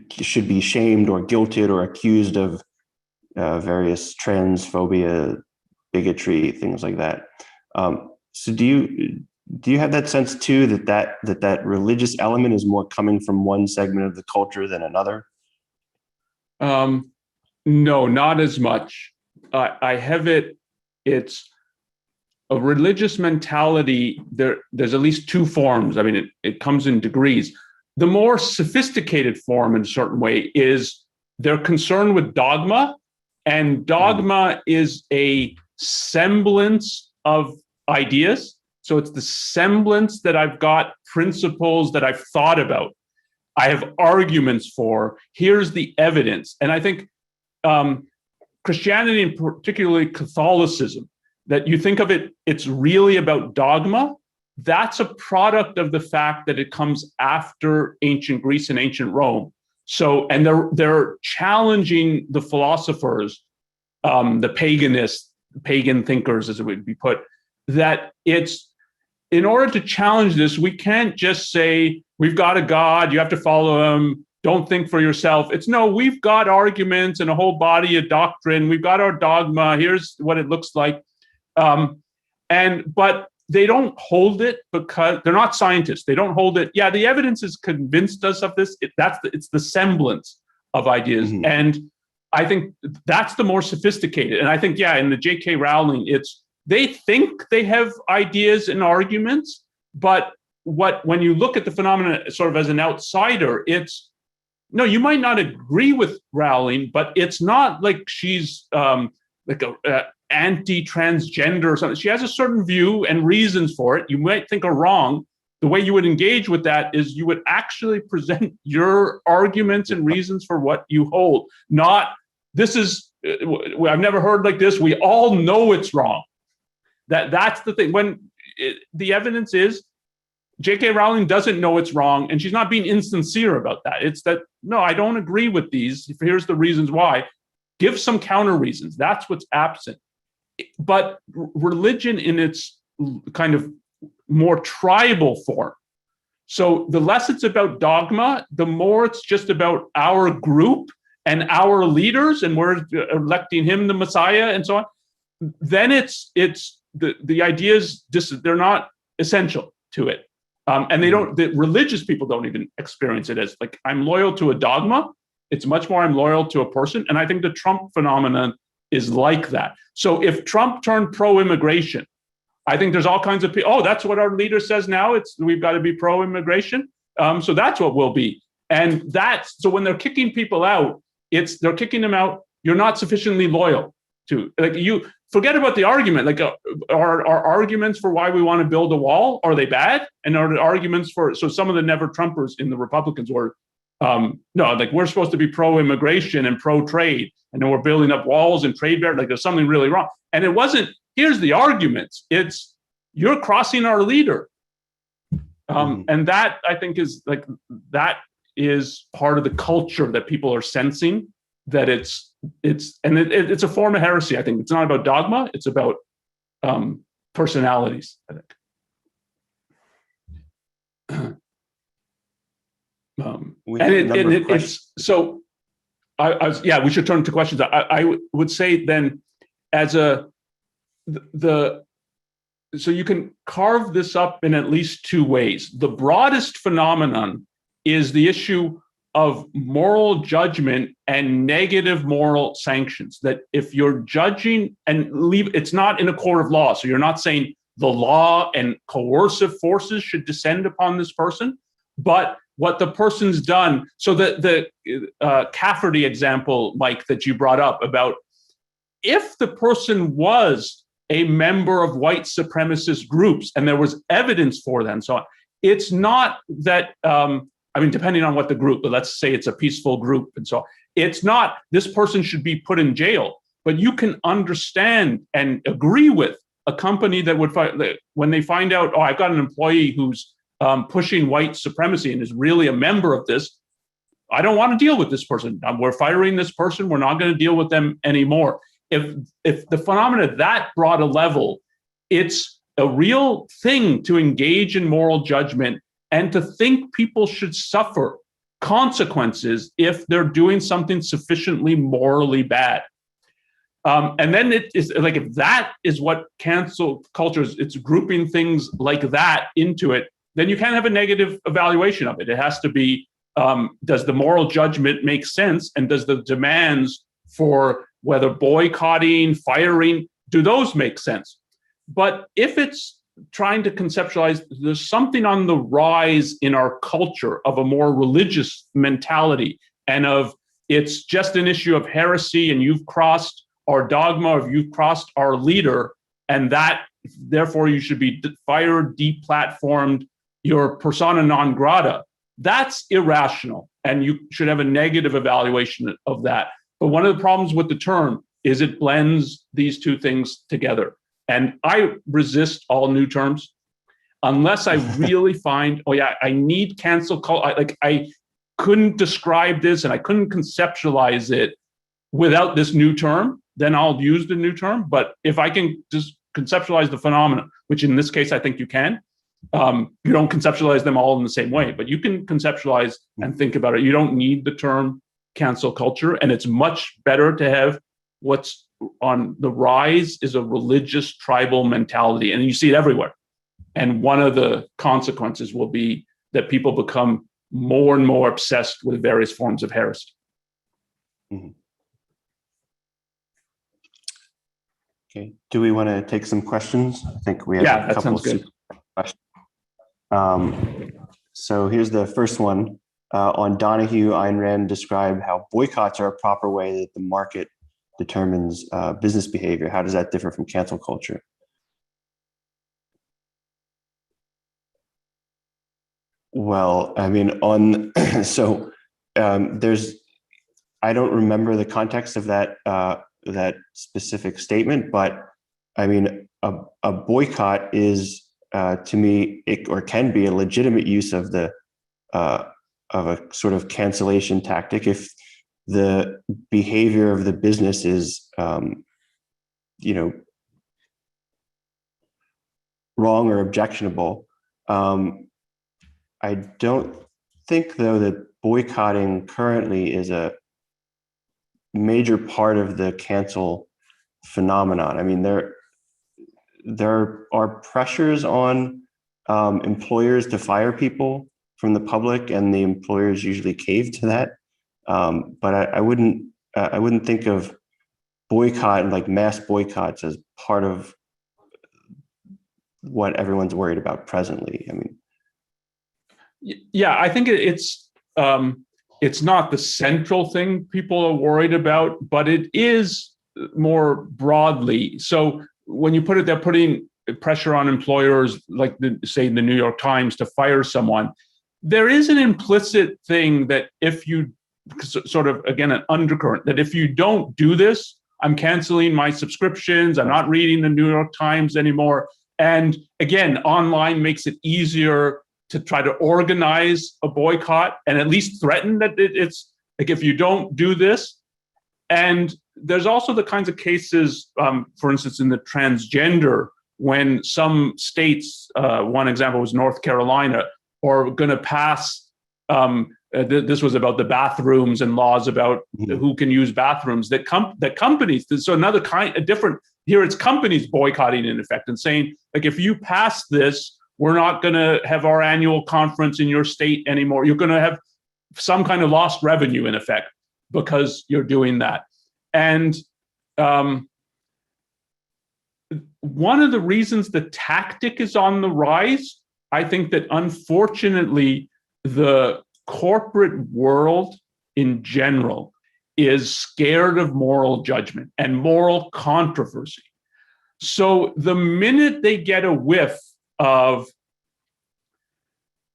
should be shamed or guilted or accused of various transphobia, bigotry, things like that. So do you have that sense too, that religious element is more coming from one segment of the culture than another? No, not as much. I have it. It's a religious mentality, there's at least two forms. I mean, it comes in degrees. The more sophisticated form in a certain way is they're concerned with dogma, and dogma is a semblance of ideas. So it's the semblance that I've got principles that I've thought about. I have arguments for. Here's the evidence. And I think Christianity, and particularly Catholicism, that you think of it, it's really about dogma. That's a product of the fact that it comes after ancient Greece and ancient Rome. So, and they're challenging the philosophers, the paganists, pagan thinkers, as it would be put, that it's, in order to challenge this, we can't just say, we've got a God, you have to follow him, don't think for yourself. It's no, we've got arguments and a whole body of doctrine. We've got our dogma. Here's what it looks like. But they don't hold it because they're not scientists. They don't hold it. Yeah, the evidence has convinced us of this. It's the semblance of ideas. Mm-hmm. And I think that's the more sophisticated. And I think, yeah, in the J.K. Rowling, they think they have ideas and arguments, but when you look at the phenomena sort of as an outsider, no, you might not agree with Rowling, but it's not like she's like a anti-transgender or something. She has a certain view and reasons for it. You might think are wrong. The way you would engage with that is you would actually present your arguments and reasons for what you hold. Not, this is, I've never heard like this. We all know it's wrong. That's the thing. The evidence is J.K. Rowling doesn't know it's wrong, and she's not being insincere about that. It's that, no, I don't agree with these. Here's the reasons why. Give some counter reasons. That's what's absent. But religion in its kind of more tribal form. So the less it's about dogma, the more it's just about our group and our leaders, and we're electing him the Messiah and so on. Then it's the ideas, they're not essential to it. And the religious people don't even experience it as like, I'm loyal to a dogma. It's much more, I'm loyal to a person. And I think the Trump phenomenon is like that. So if Trump turned pro-immigration, I think there's all kinds of people, that's what our leader says now. We've got to be pro-immigration. So that's what we'll be. And so when they're kicking people out, they're kicking them out. You're not sufficiently loyal to, like, you forget about the argument. Like, are arguments for why we want to build a wall, are they bad? And are the arguments so some of the never Trumpers in the Republicans were, no, like, we're supposed to be pro-immigration and pro-trade, and then we're building up walls and trade barriers. Like, there's something really wrong. And it wasn't, here's the arguments. It's, you're crossing our leader. And that, I think, is part of the culture that people are sensing, that it's a form of heresy. I think it's not about dogma. It's about personalities, I think. We should turn to questions. I would say then, so you can carve this up in at least two ways. The broadest phenomenon is the issue of moral judgment and negative moral sanctions. That if you're judging it's not in a court of law. So you're not saying the law and coercive forces should descend upon this person, but what the person's done. So the Cafferty example, Mike, that you brought up about, if the person was a member of white supremacist groups and there was evidence for them, so on, it's not that, depending on what the group, but let's say it's a peaceful group and so on, it's not this person should be put in jail, but you can understand and agree with a company that would when they find out, I've got an employee who's pushing white supremacy and is really a member of this, I don't want to deal with this person. We're firing this person. We're not going to deal with them anymore. If the phenomena at that broad a level, it's a real thing to engage in moral judgment and to think people should suffer consequences if they're doing something sufficiently morally bad. And then it is like, if that is what cancel culture is, it's grouping things like that into it, then you can't have a negative evaluation of it. It has to be, does the moral judgment make sense? And does the demands for whether boycotting, firing, do those make sense? But if it's trying to conceptualize, there's something on the rise in our culture of a more religious mentality and of it's just an issue of heresy and you've crossed our dogma, or you've crossed our leader, and that therefore you should be fired, deplatformed, you're persona non grata. That's irrational, and you should have a negative evaluation of that. But one of the problems with the term is it blends these two things together. And I resist all new terms unless I really find, oh yeah, I need cancel culture. Like I couldn't describe this and I couldn't conceptualize it without this new term, then I'll use the new term. But if I can just conceptualize the phenomenon, which in this case I think you can, you don't conceptualize them all in the same way, but you can conceptualize and think about it. You don't need the term cancel culture, and it's much better to have what's on the rise is a religious tribal mentality, and you see it everywhere. And one of the consequences will be that people become more and more obsessed with various forms of heresy. Mm-hmm. Okay. Do we want to take some questions? I think we have a couple of questions. So here's the first one. On Donahue, Ayn Rand described how boycotts are a proper way that the market determines business behavior. How does that differ from cancel culture? Well, I mean, there's, I don't remember the context of that that specific statement, but I mean, a boycott is to me, or can be a legitimate use of a sort of cancellation tactic if the behavior of the business is, wrong or objectionable. I don't think, though, that boycotting currently is a major part of the cancel phenomenon. I mean, there are pressures on employers to fire people from the public, and the employers usually cave to that. But I wouldn't think of boycott, like mass boycotts, as part of what everyone's worried about presently. I mean, yeah, I think it's not the central thing people are worried about, but it is more broadly. So when you put it, they're putting pressure on employers, like say the New York Times, to fire someone. There is an implicit thing that if you sort of, again, an undercurrent, that if you don't do this, I'm canceling my subscriptions, I'm not reading the New York Times anymore. And again, online makes it easier to try to organize a boycott and at least threaten that it's like, if you don't do this. And there's also the kinds of cases, for instance, in the transgender, when some states, one example was North Carolina, are going to pass, this was about the bathrooms and laws about who can use bathrooms, that companies, so another kind, a different, here it's companies boycotting in effect and saying, like, if you pass this, we're not going to have our annual conference in your state anymore. You're going to have some kind of lost revenue in effect because you're doing that. And one of the reasons the tactic is on the rise, I think that unfortunately the corporate world in general is scared of moral judgment and moral controversy. So the minute they get a whiff of,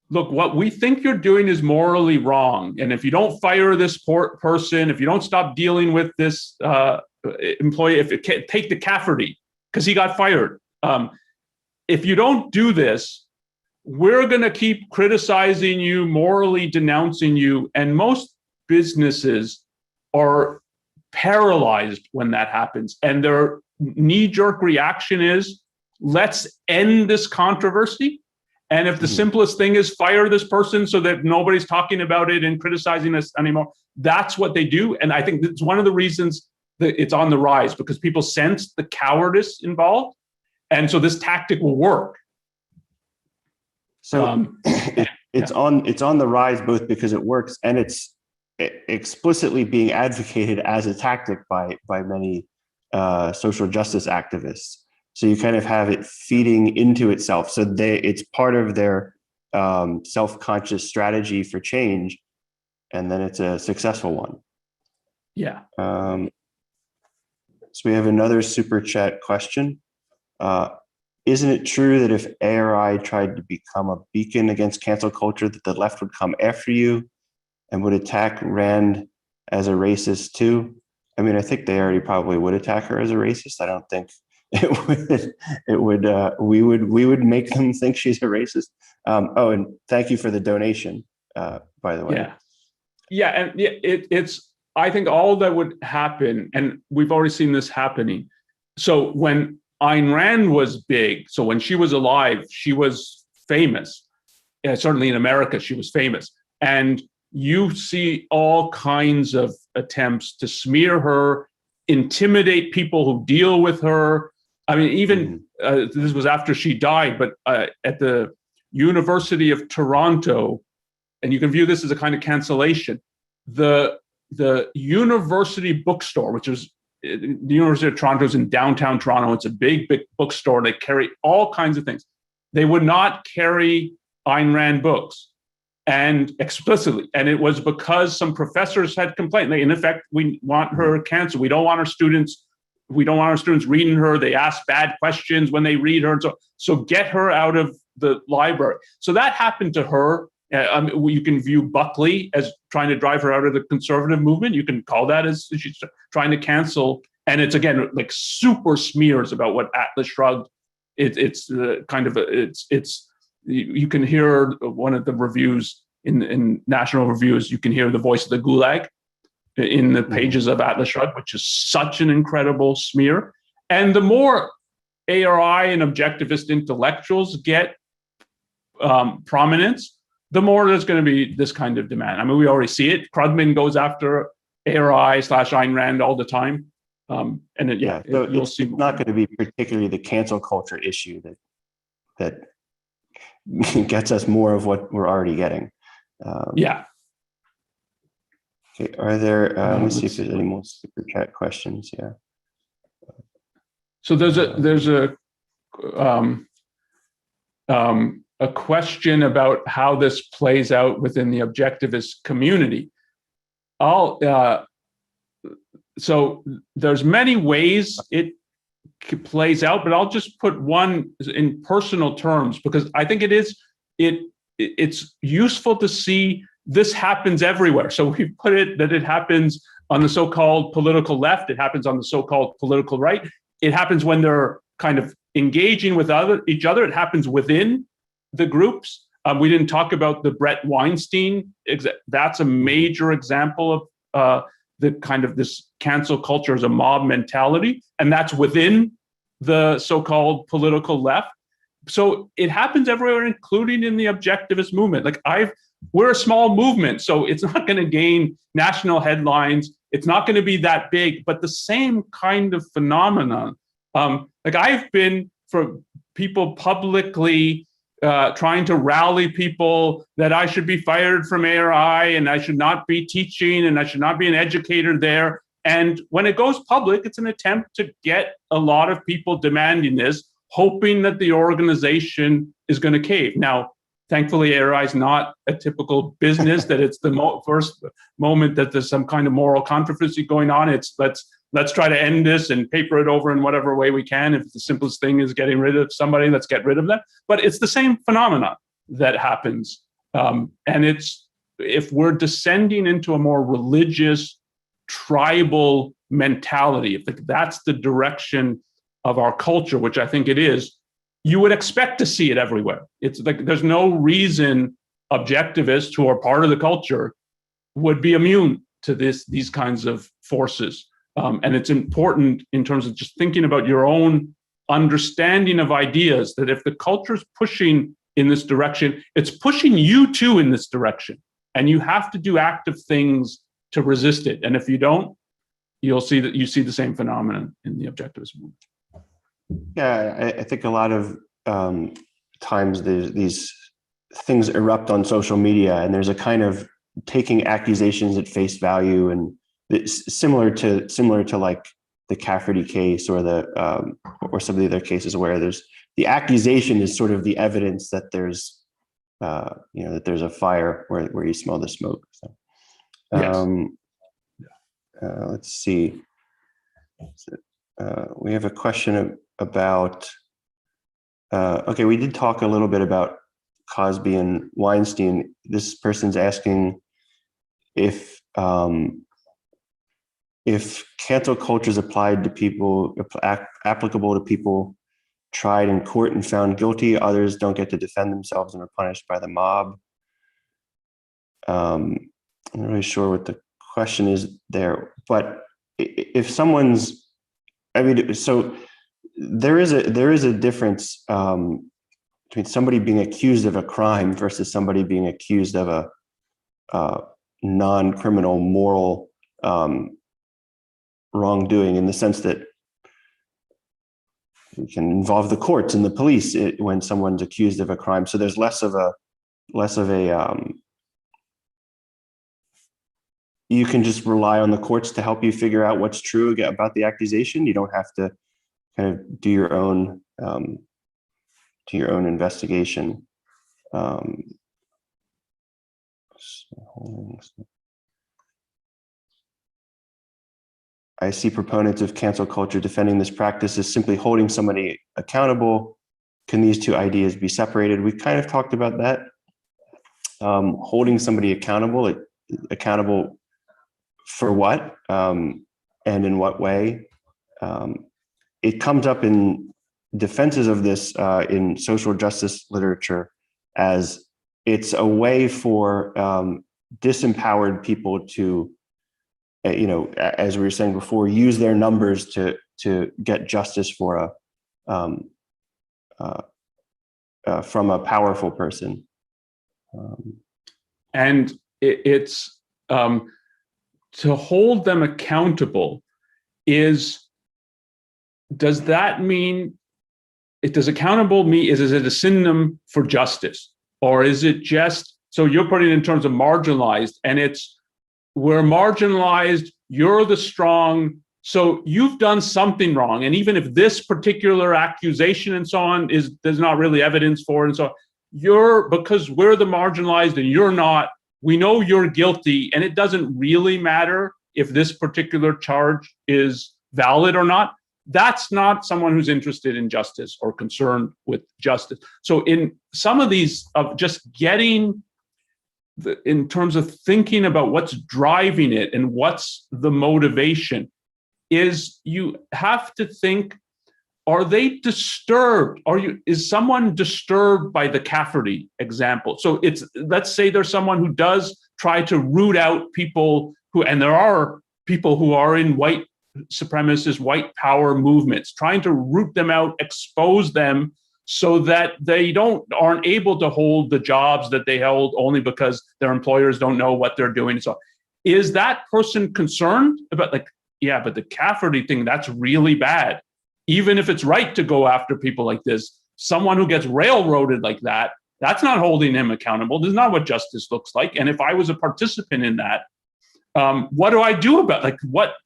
look, what we think you're doing is morally wrong, and if you don't fire this person, if you don't stop dealing with this employee, take the Cafferty, because he got fired. If you don't do this, we're going to keep criticizing you, morally denouncing you. And most businesses are paralyzed when that happens. And their knee-jerk reaction is, let's end this controversy. And if the simplest thing is fire this person so that nobody's talking about it and criticizing us anymore, that's what they do. And I think that's one of the reasons that it's on the rise, because people sense the cowardice involved. And so this tactic will work. So it's on the rise, both because it works and it's explicitly being advocated as a tactic by many social justice activists. So you kind of have it feeding into itself. So it's part of their self-conscious strategy for change, and then it's a successful one. Yeah. So we have another super chat question. Isn't it true that if ARI tried to become a beacon against cancel culture, that the left would come after you and would attack Rand as a racist too? I mean, I think they already probably would attack her as a racist. I don't think we would make them think she's a racist. Oh, and thank you for the donation, by the way. Yeah. Yeah. And it's, I think all that would happen, and we've already seen this happening. So when Ayn Rand was big, so when she was alive, she was famous. Certainly in America, she was famous. And you see all kinds of attempts to smear her, intimidate people who deal with her. I mean, even this was after she died, but at the University of Toronto, and you can view this as a kind of cancellation, the university bookstore, which is the University of Toronto, is in downtown Toronto. It's a big bookstore. They carry all kinds of things. They would not carry Ayn Rand books, and explicitly. And it was because some professors had complained. In effect, we want her canceled. We don't want our students reading her. They ask bad questions when they read her. And so get her out of the library. So that happened to her. You can view Buckley as trying to drive her out of the conservative movement. You can call that as she's trying to cancel. And it's, again, like super smears about what Atlas Shrugged. It's you can hear one of the reviews in national reviews. You can hear the voice of the Gulag in the pages of Atlas Shrugged, which is such an incredible smear. And the more ARI and objectivist intellectuals get prominence, the more there's going to be this kind of demand. I mean, we already see it. Krugman goes after ARI/Ayn Rand all the time. So you'll see. It's not going to be particularly the cancel culture issue that gets us more of what we're already getting. Yeah. Okay. Are there? Let me see if there's any more super chat questions. Yeah. So there's a question about how this plays out within the objectivist community. So there's many ways it plays out, but I'll just put one in personal terms, because I think it's useful to see this happens everywhere. So we put it that it happens on the so-called political left. It happens on the so-called political right. It happens when they're kind of engaging with each other. It happens within the groups. We didn't talk about the Brett Weinstein. That's a major example of the kind of this cancel culture as a mob mentality, and that's within the so-called political left. So it happens everywhere, including in the objectivist movement. We're a small movement, so it's not going to gain national headlines. It's not going to be that big, but the same kind of phenomenon. I've been for people publicly trying to rally people that I should be fired from ARI and I should not be teaching and I should not be an educator there. And when it goes public, it's an attempt to get a lot of people demanding this, hoping that the organization is going to cave. Now, thankfully, ARI is not a typical business that it's the first moment that there's some kind of moral controversy going on. It's let's try to end this and paper it over in whatever way we can. If the simplest thing is getting rid of somebody, let's get rid of them. But it's the same phenomenon that happens. And if we're descending into a more religious, tribal mentality, if that's the direction of our culture, which I think it is, you would expect to see it everywhere. It's like there's no reason objectivists who are part of the culture would be immune to these kinds of forces. And it's important in terms of just thinking about your own understanding of ideas, that if the culture is pushing in this direction, it's pushing you too in this direction. And you have to do active things to resist it. And if you don't, you'll see that you see the same phenomenon in the objectivist movement. Yeah, I think a lot of times these things erupt on social media, and there's a kind of taking accusations at face value, and it's similar to like the Cafferty case or or some of the other cases where the accusation is sort of the evidence that there's that there's a fire where you smell the smoke. So, Yes. let's see. We have a question about. Okay, we did talk a little bit about Cosby and Weinstein. This person's asking if cancel culture is applied to people, applicable to people tried in court and found guilty, others don't get to defend themselves and are punished by the mob. I'm not really sure what the question is there, but if someone's, so there is a difference between somebody being accused of a crime versus somebody being accused of a non-criminal moral wrongdoing, in the sense that it can involve the courts and the police when someone's accused of a crime. So there's less of a you can just rely on the courts to help you figure out what's true about the accusation. You don't have to kind of do your own investigation. I see proponents of cancel culture defending this practice as simply holding somebody accountable. Can these two ideas be separated? We kind of talked about that. Holding somebody accountable for what, and in what way? It comes up in defenses of this in social justice literature as it's a way for disempowered people to, as we were saying before, use their numbers to get justice for from a powerful person. And it's to hold them accountable does that mean, does accountable mean, is it a synonym for justice? Or is it just, so you're putting it in terms of marginalized, and we're marginalized, you're the strong, so you've done something wrong. And even if this particular accusation and so on there's not really evidence for it, and so on, because we're the marginalized and you're not, we know you're guilty, and it doesn't really matter if this particular charge is valid or not. That's not someone who's interested in justice or concerned with justice. So in some of these, of just getting in terms of thinking about what's driving it and what's the motivation, is you have to think, are they disturbed? Is someone disturbed by the Cafferty example? So let's say there's someone who does try to root out people and there are people who are in white supremacist, white power movements, trying to root them out, expose them so that they aren't able to hold the jobs that they held only because their employers don't know what they're doing. So is that person concerned about, yeah, but the Cafferty thing, that's really bad. Even if it's right to go after people like this, someone who gets railroaded like that, that's not holding him accountable. This is not what justice looks like. And if I was a participant in that, what do I do about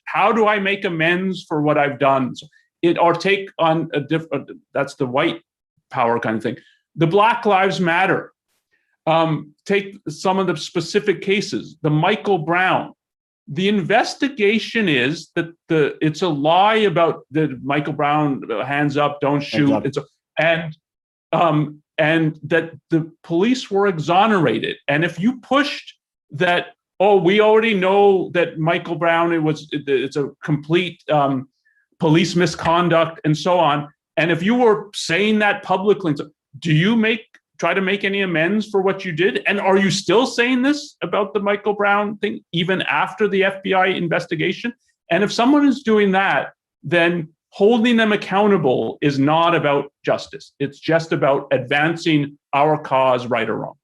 how do I make amends for what I've done? Or take on a different, that's the white power kind of thing. The Black Lives Matter. Take some of the specific cases, the Michael Brown. The investigation is that it's a lie about the Michael Brown, hands up, don't shoot, and that the police were exonerated. And if you pushed that, we already know that Michael Brown, it's a complete police misconduct and so on. And if you were saying that publicly, do you try to make any amends for what you did? And are you still saying this about the Michael Brown thing, even after the FBI investigation? And if someone is doing that, then holding them accountable is not about justice. It's just about advancing our cause, right or wrong.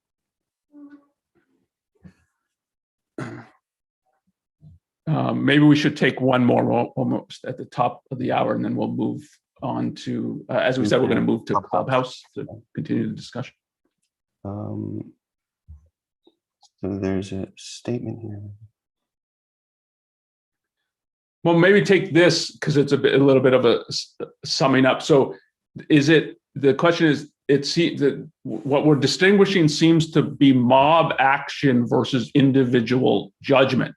Maybe we should take one more, almost at the top of the hour, and then we'll move on to, as we said, we're going to move to Clubhouse to continue the discussion. So there's a statement here. Well, maybe take this because it's a little bit of a summing up. So, the question is, what we're distinguishing seems to be mob action versus individual judgment.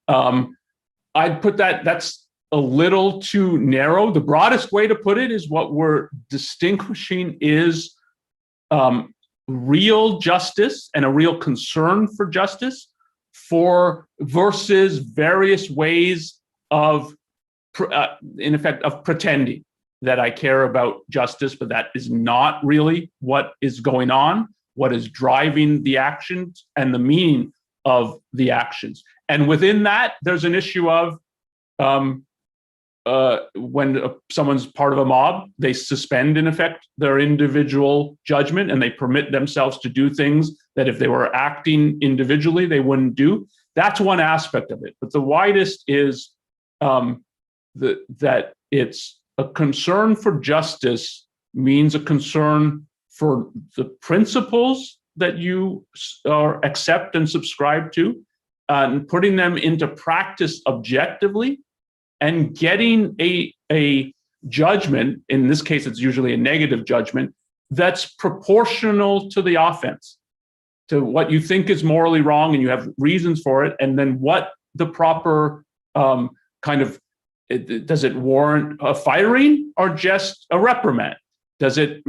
I'd put that's a little too narrow. The broadest way to put it is what we're distinguishing is real justice and a real concern for justice versus various ways of, in effect, of pretending that I care about justice, but that is not really what is going on, what is driving the actions and the meaning of the actions. And within that, there's an issue of when someone's part of a mob, they suspend, in effect, their individual judgment, and they permit themselves to do things that if they were acting individually, they wouldn't do. That's one aspect of it. But the widest is that it's a concern for justice means a concern for the principles that you accept and subscribe to, and putting them into practice objectively, and getting a judgment, in this case, it's usually a negative judgment, that's proportional to the offense, to what you think is morally wrong, and you have reasons for it, and then what the proper does it warrant a firing or just a reprimand? Does it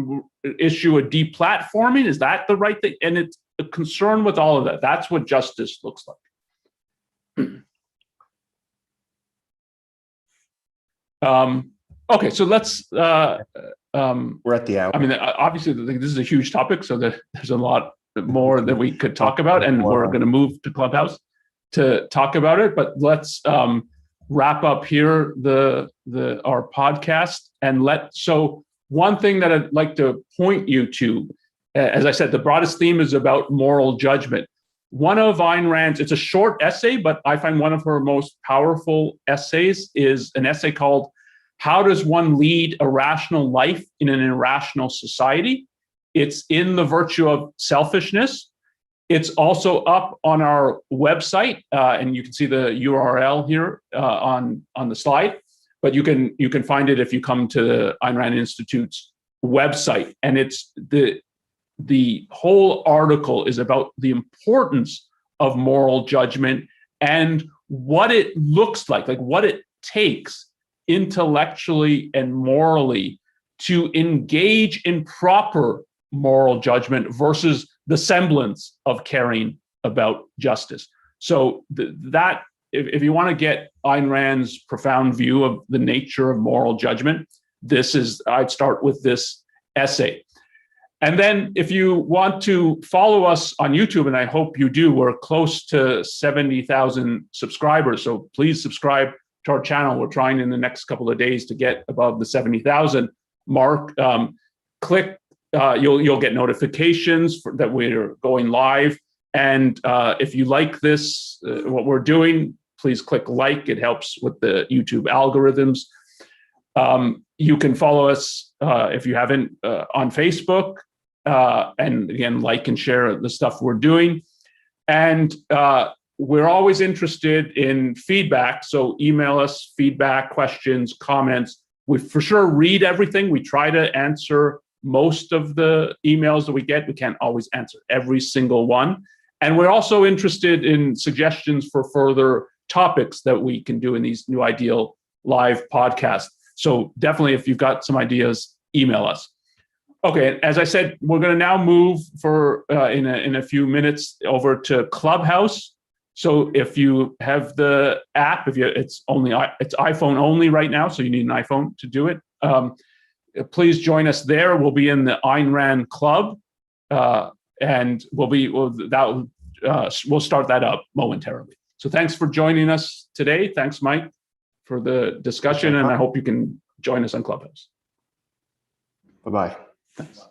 issue a deplatforming? Is that the right thing? And it's a concern with all of that. That's what justice looks like. Okay, so let's. We're at the hour. I mean, obviously, this is a huge topic, so there's a lot more that we could talk about, and we're going to move to Clubhouse to talk about it. But let's wrap up here our podcast, and so one thing that I'd like to point you to, as I said, the broadest theme is about moral judgment. One of Ayn Rand's, it's a short essay, but I find one of her most powerful essays is an essay called "How Does One Lead a Rational Life in an Irrational Society?" It's in The Virtue of Selfishness. It's also up on our website, and you can see the URL here on the slide. But you can find it if you come to the Ayn Rand Institute's website. And it's the whole article is about the importance of moral judgment and what it looks like what it takes intellectually and morally to engage in proper moral judgment versus the semblance of caring about justice. So that if you want to get Ayn Rand's profound view of the nature of moral judgment, I'd start with this essay. And then if you want to follow us on YouTube, and I hope you do, we're close to 70,000 subscribers. So please subscribe to our channel. We're trying in the next couple of days to get above the 70,000 mark. Click, you'll get notifications that we're going live. And if you like this, what we're doing, please click like. It helps with the YouTube algorithms. You can follow us if you haven't on Facebook, and again, like and share the stuff we're doing. And we're always interested in feedback. So email us feedback, questions, comments. We for sure read everything. We try to answer most of the emails that we get. We can't always answer every single one. And we're also interested in suggestions for further topics that we can do in these New Ideal live podcasts. So definitely, if you've got some ideas, email us. Okay, as I said, we're going to now move in a few minutes over to Clubhouse. So if you have the app, it's iPhone only right now, so you need an iPhone to do it. Please join us there. We'll be in the Ayn Rand Club, and we'll start that up momentarily. So thanks for joining us today. Thanks, Mike, for the discussion, and I hope you can join us on Clubhouse. Bye-bye. Thanks.